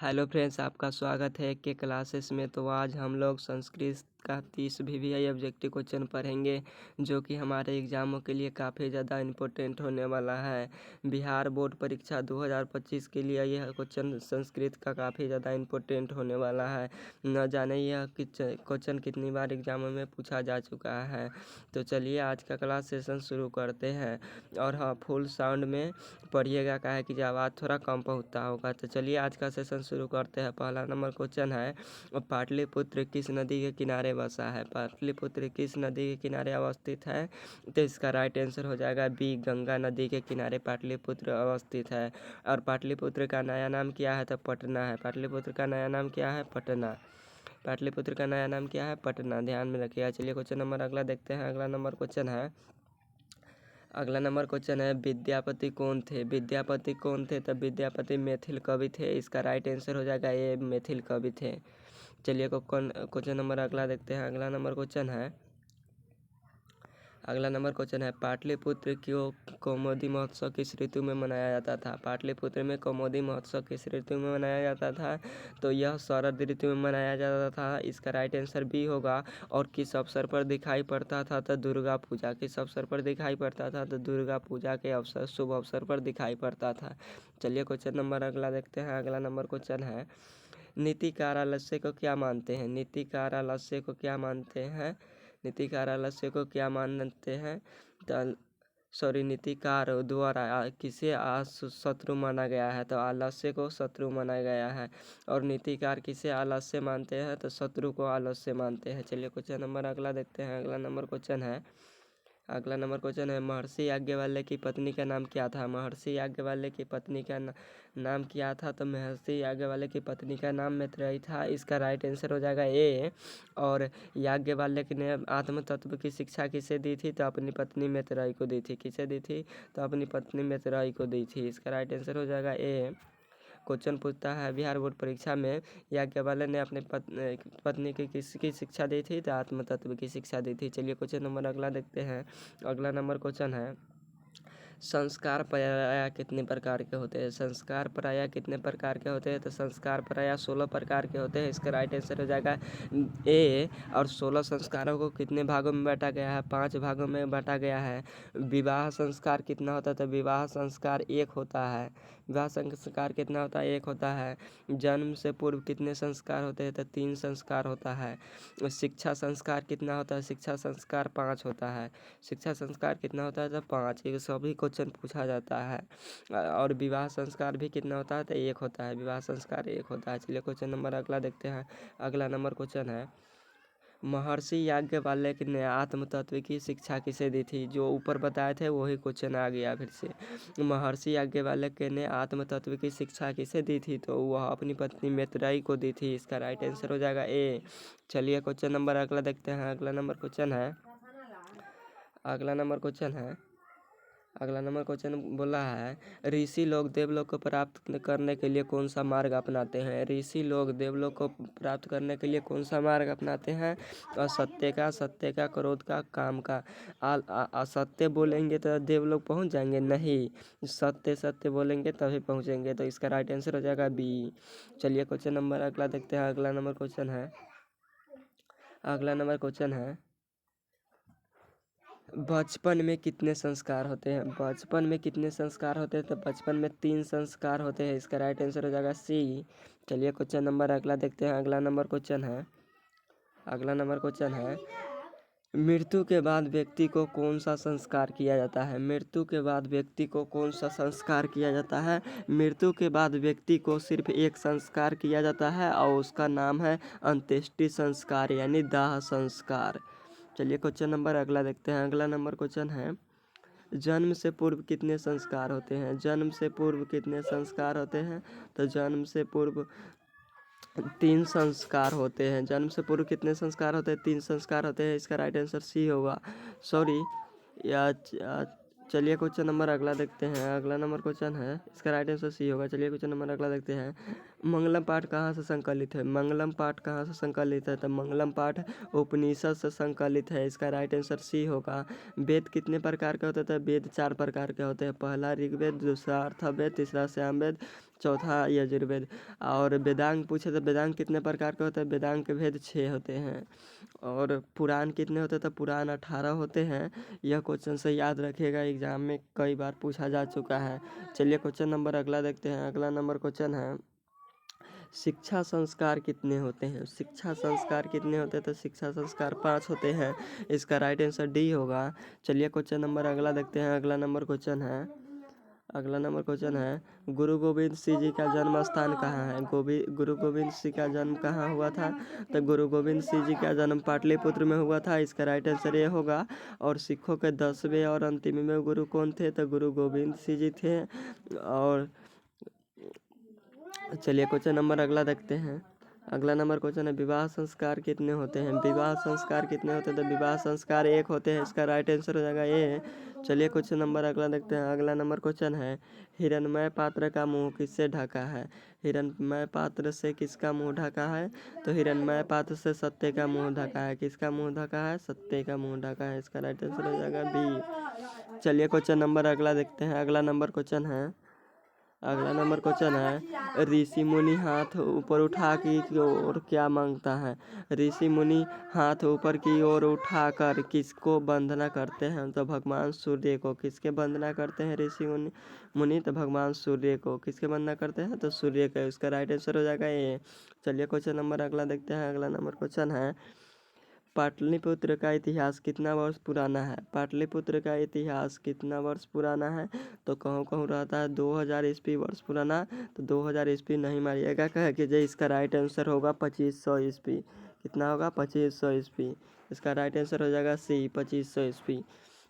Hello friends, आपका स्वागत है के क्लासेस में। तो आज हम लोग संस्कृत का 30 VVI ऑब्जेक्टिव क्वेश्चन पढ़ेंगे, जो कि हमारे एग्ज़ामों के लिए काफ़ी ज़्यादा इम्पोर्टेंट होने वाला है। बिहार बोर्ड परीक्षा 2025 के लिए यह क्वेश्चन संस्कृत का काफ़ी ज़्यादा इम्पोर्टेंट होने वाला है। न जाने यह क्वेश्चन कितनी बार एग्ज़ामों में पूछा जा चुका है। तो चलिए आज का क्लास सेशन शुरू करते हैं। और हाँ, फुल साउंड में पढ़िएगा, क्या है कि आवाज़ थोड़ा कम पहुँचता होगा। तो चलिए आज का सेशन शुरू करते हैं। पहला नंबर क्वेश्चन है, पाटलिपुत्र किस नदी के किनारे बसा है? पाटलिपुत्र किस नदी के किनारे अवस्थित है? तो इसका राइट आंसर हो जाएगा बी, गंगा नदी के किनारे पाटलिपुत्र अवस्थित है। और पाटलिपुत्र का नया नाम क्या है? तो पटना है। पाटलिपुत्र का नया नाम क्या है? पटना। पाटलिपुत्र का नया नाम क्या है? पटना। ध्यान में रखिएगा। चलिए क्वेश्चन नंबर अगला देखते हैं। अगला नंबर क्वेश्चन है, विद्यापति कौन थे? विद्यापति कौन थे? तब विद्यापति मैथिल कवि थे। इसका राइट आंसर हो जाएगा ये, मैथिल कवि थे। चलिए क्वेश्चन नंबर अगला देखते हैं। अगला नंबर क्वेश्चन है, पाटलिपुत्र क्यों कौमुदी महोत्सव किस ऋतु में मनाया जाता था? पाटलिपुत्र में कौमुदी महोत्सव किस ऋतु में मनाया जाता था? तो यह शरद ऋतु में मनाया जाता था। इसका राइट आंसर बी होगा। और किस अवसर पर दिखाई पड़ता था? तो दुर्गा पूजा। किस अवसर पर दिखाई पड़ता था? तो दुर्गा पूजा के अवसर, शुभ अवसर पर दिखाई पड़ता था। चलिए क्वेश्चन नंबर अगला देखते हैं। अगला नंबर क्वेश्चन है, नीतिकार आलस्य को क्या मानते हैं? नीतिकार आलस्य को क्या मानते हैं? नीतिकार आलस्य को क्या मानते हैं? नीतिकार द्वारा किसे शत्रु माना गया है? तो आलस्य को शत्रु माना गया है। और नीतिकार किसे आलस्य मानते हैं? तो शत्रु को आलस्य मानते हैं। चलिए क्वेश्चन नंबर अगला देखते हैं। अगला नंबर क्वेश्चन है, महर्षि याज्ञवल्क्य की पत्नी का नाम क्या था? महर्षि याज्ञवल्क्य की पत्नी का नाम क्या था? तो महर्षि याज्ञवल्क्य की पत्नी का नाम मैत्रेयी था। इसका राइट आंसर हो जाएगा ए। और याज्ञवल्क्य ने आत्म तत्व की शिक्षा किसे दी थी? तो अपनी पत्नी मैत्रेयी को दी थी। किसे दी थी? तो अपनी पत्नी मैत्रेयी को दी थी। इसका राइट आंसर हो जाएगा ए। क्वेश्चन पूछता है, बिहार बोर्ड परीक्षा में याज्ञवल्क्य ने अपने पत्नी की किसकी शिक्षा दी थी? तो आत्म तत्व की शिक्षा दी थी। चलिए क्वेश्चन नंबर अगला देखते हैं। अगला नंबर क्वेश्चन है, संस्कार प्राय कितने प्रकार के होते हैं? संस्कार प्राय कितने प्रकार के होते हैं? तो संस्कार प्राय 16 प्रकार के होते हैं। इसका राइट आंसर हो जाएगा ए। और 16 संस्कारों को कितने भागों में बांटा गया है? 5 भागों में बांटा गया है। विवाह संस्कार कितना होता है? तो विवाह संस्कार 1 होता है। विवाह संस्कार कितना होता है? 1 होता है। जन्म से पूर्व कितने संस्कार होते हैं? तो 3 संस्कार होता है। शिक्षा संस्कार कितना होता है? शिक्षा संस्कार 5 होता है। शिक्षा संस्कार कितना होता है? तो 5। ये सभी क्वेश्चन पूछा जाता है। और विवाह संस्कार भी कितना होता है? तो 1 होता है। विवाह संस्कार 1 होता है। चलिए क्वेश्चन नंबर अगला देखते हैं। अगला नंबर क्वेश्चन है, महर्षि याज्ञवल्क्य ने आत्म तत्व की शिक्षा किसे दी थी? जो ऊपर बताए थे वही क्वेश्चन आ गया फिर से। महर्षि याज्ञवल्क्य ने आत्म तत्व की शिक्षा किसे दी थी? तो वह अपनी पत्नी मैत्रेयी को दी थी। इसका राइट आंसर हो जाएगा ए। चलिए क्वेश्चन नंबर अगला देखते हैं। अगला नंबर क्वेश्चन बोला है, ऋषि लोग देवलोक को प्राप्त करने के लिए कौन सा मार्ग अपनाते हैं? ऋषि लोग देवलोक को प्राप्त करने के लिए कौन सा मार्ग अपनाते हैं? असत्य का, सत्य का, क्रोध का, काम का। असत्य बोलेंगे तो देवलोक पहुंच जाएंगे? नहीं, सत्य सत्य बोलेंगे तभी पहुंचेंगे। तो इसका राइट आंसर हो जाएगा बी। चलिए क्वेश्चन नंबर अगला देखते हैं। अगला नंबर क्वेश्चन है, बचपन में कितने संस्कार होते हैं? बचपन में कितने संस्कार होते हैं? तो बचपन में 3 संस्कार होते हैं। इसका राइट आंसर हो जाएगा सी। चलिए क्वेश्चन नंबर अगला देखते हैं। अगला नंबर क्वेश्चन है, मृत्यु के बाद व्यक्ति को कौन सा संस्कार किया जाता है? मृत्यु के बाद व्यक्ति को कौन सा संस्कार किया जाता है? मृत्यु के बाद व्यक्ति को सिर्फ एक संस्कार किया जाता है, और उसका नाम है अंत्येष्टि संस्कार, यानी दाह संस्कार। चलिए क्वेश्चन नंबर अगला देखते हैं। अगला नंबर क्वेश्चन है, जन्म से पूर्व कितने संस्कार होते हैं? जन्म से पूर्व कितने संस्कार होते हैं? तो जन्म से पूर्व 3 संस्कार होते हैं। जन्म से पूर्व कितने संस्कार होते हैं? 3 संस्कार होते हैं। इसका राइट आंसर सी होगा। चलिए क्वेश्चन नंबर अगला देखते हैं। अगला नंबर क्वेश्चन है, इसका राइट आंसर सी होगा। चलिए क्वेश्चन नंबर अगला देखते हैं, मंगलम पाठ कहाँ से संकलित है? मंगलम पाठ कहाँ से संकलित है? तो मंगलम पाठ उपनिषद से संकलित है। इसका राइट आंसर सी होगा। वेद कितने प्रकार के होते थे? वेद 4 प्रकार के होते हैं। पहला ऋग्वेद, दूसरा अथर्ववेद, तीसरा सामवेद, चौथा यजुर्वेद। और वेदांग पूछे तो वेदांग कितने प्रकार के होते हैं? वेदांग के भेद 6 होते हैं। और पुराण कितने होते हैं? तो पुराण 18 होते हैं। यह क्वेश्चन से याद रखिएगा, एग्जाम में कई बार पूछा जा चुका है। चलिए क्वेश्चन नंबर अगला देखते हैं। अगला नंबर क्वेश्चन है, शिक्षा संस्कार कितने होते हैं? शिक्षा संस्कार कितने होते हैं? तो शिक्षा संस्कार 5 होते हैं। इसका राइट आंसर डी होगा। चलिए क्वेश्चन नंबर अगला देखते हैं। अगला नंबर क्वेश्चन है, गुरु गोविंद सिंह जी का जन्म स्थान कहाँ है? गुरु गोविंद सिंह का जन्म कहाँ हुआ था? तो गुरु गोविंद सिंह जी का जन्म पाटलिपुत्र में हुआ था। इसका राइट आंसर ये होगा। और सिखों के 10वें और अंतिमवें गुरु कौन थे? तो गुरु गोविंद सिंह जी थे। और चलिए क्वेश्चन नंबर अगला देखते हैं। अगला नंबर क्वेश्चन है, विवाह संस्कार कितने होते हैं? विवाह संस्कार कितने होते हैं? तो विवाह संस्कार 1 होते हैं। इसका राइट आंसर हो जाएगा ए। चलिए क्वेश्चन नंबर अगला देखते हैं। अगला नंबर क्वेश्चन है, हिरण्मय पात्र का मुंह किससे ढका है? हिरण्मय पात्र से किसका मुंह ढका है? तो हिरण्मय पात्र से सत्य का मुंह ढका है। किसका मुंह ढका है? सत्य का मुंह ढका है। इसका राइट आंसर हो जाएगा बी। चलिए क्वेश्चन नंबर अगला देखते हैं। अगला नंबर क्वेश्चन है, ऋषि मुनि हाथ ऊपर उठा की ओर क्या मांगता है? ऋषि मुनि हाथ ऊपर की ओर उठाकर किसको वंदना करते हैं? तो भगवान सूर्य को। किसके वंदना करते हैं ऋषि मुनि? तो भगवान सूर्य को। किसके वंदना करते हैं? तो सूर्य का। इसका राइट आंसर हो जाएगा ए। चलिए क्वेश्चन नंबर अगला देखते हैं। अगला नंबर क्वेश्चन है, पाटलिपुत्र का इतिहास कितना वर्ष पुराना है? पाटलिपुत्र का इतिहास कितना वर्ष पुराना है? तो कहूँ कहूँ रहता है 2000 ईस्वी वर्ष पुराना। तो 2000 ईस्वी नहीं मारिएगा, कहे कि जो इसका राइट आंसर होगा 2500 ईस्वी। कितना होगा? 2500 ईस्वी। इसका राइट आंसर हो जाएगा सी, 2500 ईस्वी।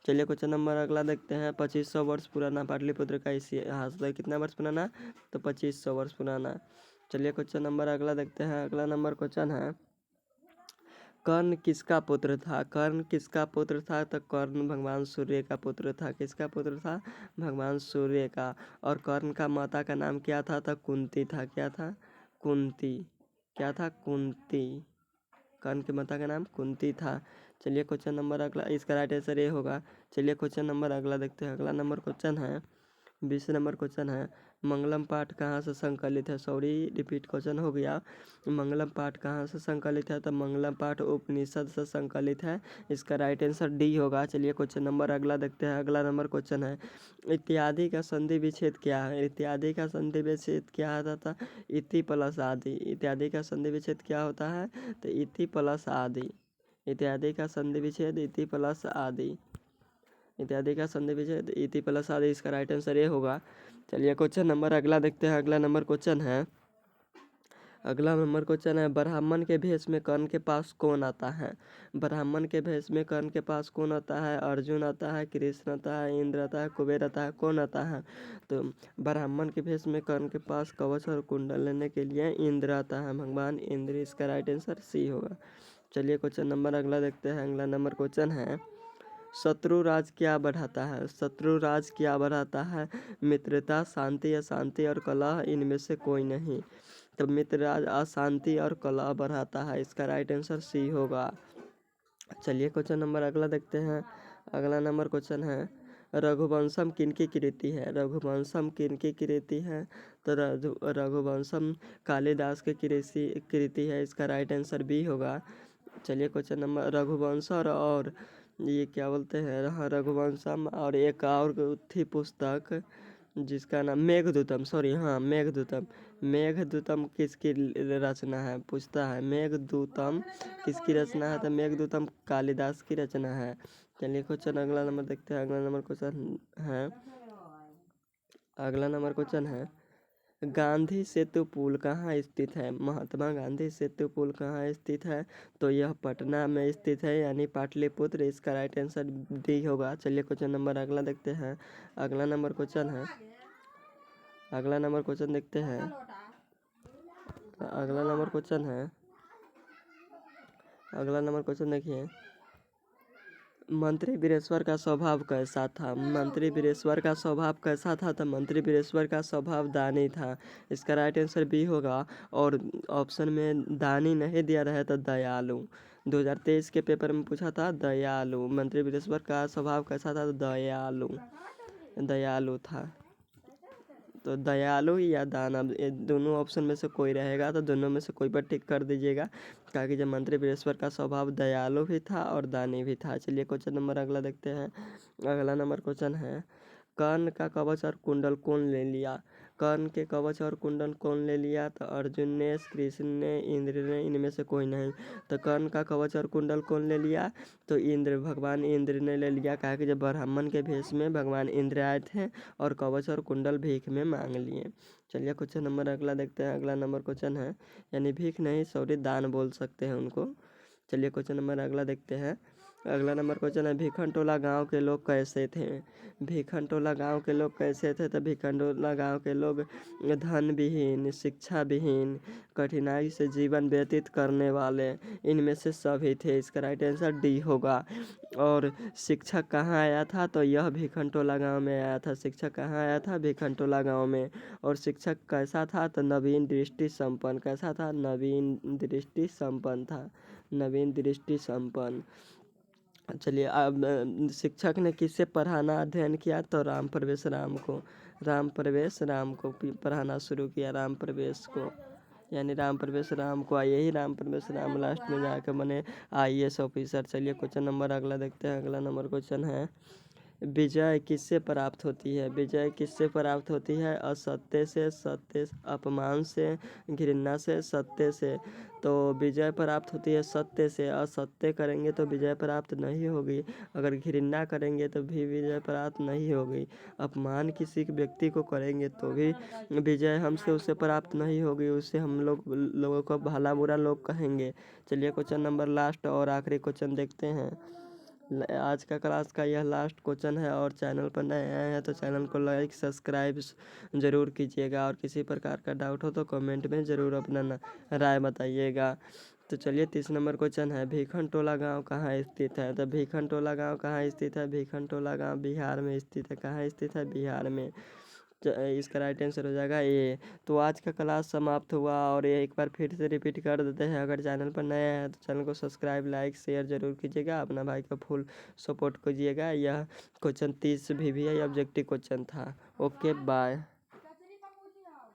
चलिए क्वेश्चन नंबर अगला देखते हैं। 2500 वर्ष पुराना पाटलिपुत्र का इतिहास कितना वर्ष पुराना? तो 2500 वर्ष पुराना। चलिए क्वेश्चन नंबर अगला देखते हैं। अगला नंबर क्वेश्चन है, कर्ण किसका पुत्र था? कर्ण किसका पुत्र था? तो कर्ण भगवान सूर्य का पुत्र था। किसका पुत्र था? भगवान सूर्य का। और कर्ण का माता का नाम क्या था? तो कुंती था। क्या था? कुंती। क्या था? कुंती। कर्ण की माता का नाम कुंती था। चलिए क्वेश्चन नंबर अगला, इसका राइट आंसर ये होगा। चलिए क्वेश्चन नंबर अगला देखते हैं। अगला नंबर क्वेश्चन है, 20 नंबर क्वेश्चन है, मंगलम पाठ कहाँ से संकलित है? सॉरी, रिपीट क्वेश्चन हो गया। मंगलम पाठ कहाँ से संकलित है? तो मंगलम पाठ उपनिषद से संकलित है। इसका राइट आंसर डी होगा। चलिए क्वेश्चन नंबर अगला देखते हैं। अगला नंबर क्वेश्चन है, इत्यादि का संधि विच्छेद क्या है? इत्यादि का संधि विच्छेद क्या होता था? इति प्लस आदि। इत्यादि का संधि विच्छेद क्या होता है? तो इति प्लस आदि। इत्यादि का संधि विच्छेद इति प्लस आदि। इत्यादि का संधि विच्छेद इति प्लस आदि। इसका राइट आंसर ये होगा। चलिए क्वेश्चन नंबर अगला देखते हैं। अगला नंबर क्वेश्चन है, ब्राह्मण के भेष में कर्ण के पास कौन आता है? ब्राह्मण के भेष में कर्ण के पास कौन आता है? अर्जुन आता है, कृष्ण आता है, इंद्र आता है, कुबेर आता है, कौन आता है? तो ब्राह्मण के भेष में कर्ण के पास कवच और कुंडल लेने के लिए इंद्र आता है, भगवान इंद्र। इसका राइट आंसर सी होगा। चलिए क्वेश्चन नंबर अगला देखते हैं। अगला नंबर क्वेश्चन है, शत्रु राज क्या बढ़ाता है? शत्रु राज क्या बढ़ाता है? मित्रता, शांति, अशांति और कलह, इनमें से कोई नहीं। तो मित्र राज अशांति और कलह बढ़ाता है। इसका राइट आंसर सी होगा। चलिए क्वेश्चन नंबर अगला देखते हैं। अगला नंबर क्वेश्चन है, रघुवंशम किनकी कृति है? रघुवंशम किनकी कृति है? तो रघुवंशम कालिदास की कृति है। इसका राइट आंसर बी होगा। चलिए क्वेश्चन नंबर, रघुवंश और ये क्या बोलते हैं, हाँ, रघुवंशम और एक और थी पुस्तक जिसका नाम मेघदूतम, सॉरी, हाँ, मेघदूतम। मेघदूतम किसकी रचना है? पूछता है मेघदूतम किसकी रचना है? तो मेघदूतम कालिदास की रचना है। चलिए क्वेश्चन अगला नंबर देखते हैं। अगला नंबर क्वेश्चन है, गांधी सेतु पुल कहाँ स्थित है? महात्मा गांधी सेतु पुल कहाँ स्थित है? तो यह पटना में स्थित है, यानी पाटलिपुत्र। इसका राइट आंसर डी होगा। चलिए क्वेश्चन नंबर अगला देखते हैं। अगला नंबर क्वेश्चन देखते हैं। अगला नंबर क्वेश्चन देखिए, मंत्री वीरेश्वर का स्वभाव कैसा था? मंत्री वीरेश्वर का स्वभाव कैसा था? तो मंत्री वीरेश्वर का स्वभाव दानी था। इसका राइट आंसर बी होगा। और ऑप्शन में दानी नहीं दिया रहे तो दयालु। 2023 के पेपर में पूछा था दयालु। मंत्री वीरेश्वर का स्वभाव कैसा था? तो दयालु, दयालु था। तो दयालु या दानव, ये दोनों ऑप्शन में से कोई रहेगा तो दोनों में से कोई पर टिक कर दीजिएगा। ताकि जब मंत्री वीरेश्वर का स्वभाव दयालु भी था और दानी भी था। चलिए क्वेश्चन नंबर अगला देखते हैं। अगला नंबर क्वेश्चन है, कर्ण का कवच और कुंडल कौन ले लिया? कर्ण के कवच और कुंडल कौन ले लिया? तो अर्जुन ने, कृष्ण ने, इंद्र ने, इनमें से कोई नहीं। तो कर्ण का कवच और कुंडल कौन ले लिया? तो इंद्र, भगवान इंद्र ने ले लिया। कहा कि जब ब्राह्मण के भेष में भगवान इंद्र आए थे और कवच और कुंडल भीख में मांग लिए। चलिए क्वेश्चन नंबर अगला देखते हैं। अगला नंबर क्वेश्चन है, यानी भीख नहीं, सॉरी, दान बोल सकते हैं उनको। चलिए क्वेश्चन नंबर अगला देखते हैं। अगला नंबर क्वेश्चन है, भिखनटोला गांव के लोग कैसे थे? भिखनटोला गांव के लोग कैसे थे? तो भिखनटोला गांव के लोग धन विहीन, शिक्षा विहीन, कठिनाई से जीवन व्यतीत करने वाले, इनमें से सभी थे। इसका राइट आंसर डी होगा। और शिक्षक कहाँ आया था? तो यह भिखनटोला गांव में आया था। शिक्षक कहाँ आया था? भिखनटोला गांव में। और शिक्षक कैसा था? तो नवीन दृष्टि संपन्न। कैसा था? नवीन दृष्टि संपन्न था। नवीन दृष्टि संपन्न। चलिए, अब शिक्षक ने किससे पढ़ाना अध्ययन किया? तो राम प्रवेश राम को। राम प्रवेश राम को पढ़ाना शुरू किया। राम प्रवेश को, यानी राम प्रवेश राम को। यही राम प्रवेश राम लास्ट में जाकर बने IAS ऑफिसर। चलिए क्वेश्चन नंबर अगला देखते हैं। अगला नंबर क्वेश्चन है, विजय किससे प्राप्त होती है? विजय किससे प्राप्त होती है? असत्य से, सत्य, अपमान से, घृणा से, सत्य से। तो विजय प्राप्त होती है सत्य से। असत्य करेंगे तो विजय प्राप्त नहीं होगी। अगर घृणा करेंगे तो भी विजय प्राप्त नहीं होगी। अपमान किसी व्यक्ति को करेंगे तो भी विजय हमसे उसे प्राप्त नहीं होगी। उससे हम लोगों को भला बुरा लोग कहेंगे। चलिए क्वेश्चन नंबर लास्ट और आखिरी क्वेश्चन देखते हैं। आज का क्लास का यह लास्ट क्वेश्चन है। और चैनल पर नए आए हैं तो चैनल को लाइक सब्सक्राइब ज़रूर कीजिएगा। और किसी प्रकार का डाउट हो तो कमेंट में ज़रूर अपना राय बताइएगा। तो चलिए 30 नंबर क्वेश्चन है, भिखनटोला गांव कहाँ स्थित है? तो भिखनटोला गांव कहाँ स्थित है? भिखनटोला गांव बिहार में स्थित है। कहाँ स्थित है? बिहार में। इसका राइट आंसर हो जाएगा ए। तो आज का क्लास समाप्त हुआ। और ये एक बार फिर से रिपीट कर देते हैं, अगर चैनल पर नए हैं तो चैनल को सब्सक्राइब, लाइक, शेयर जरूर कीजिएगा। अपना भाई को फुल सपोर्ट कीजिएगा। यह क्वेश्चन 30 भी है, ऑब्जेक्टिव क्वेश्चन था। Okay, bye.